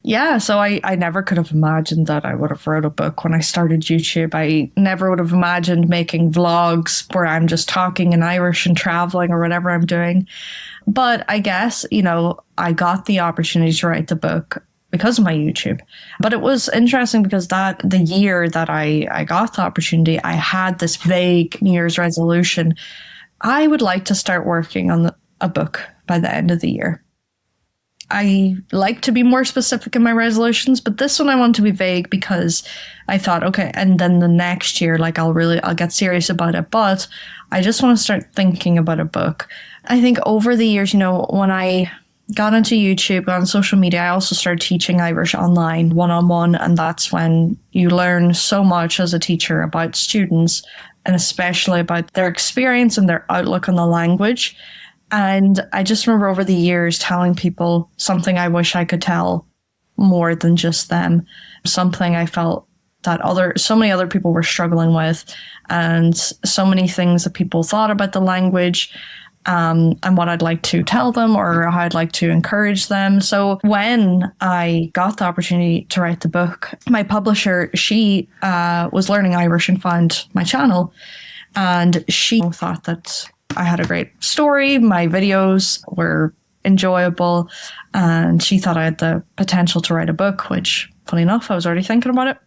Yeah, so I never could have imagined that I would have wrote a book when I started YouTube. I never would have imagined making vlogs where I'm just talking in Irish and traveling or whatever I'm doing. But I guess, I got the opportunity to write the book because of my YouTube. But it was interesting because that the year that I got the opportunity, I had this vague New Year's resolution. I would like to start working on a book by the end of the year. I like to be more specific in my resolutions, but this one I want to be vague because I thought, okay, and then the next year, like I'll get serious about it. But I just want to start thinking about a book. I think over the years, when I got into YouTube, got on social media, I also started teaching Irish online one-on-one. And that's when you learn so much as a teacher about students and especially about their experience and their outlook on the language. And I just remember over the years telling people something I wish I could tell more than just them, something I felt that so many other people were struggling with, and so many things that people thought about the language, and what I'd like to tell them or how I'd like to encourage them. So when I got the opportunity to write the book, my publisher, she was learning Irish and found my channel, and she thought that I had a great story. My videos were enjoyable, and she thought I had the potential to write a book, which, funny enough, I was already thinking about it.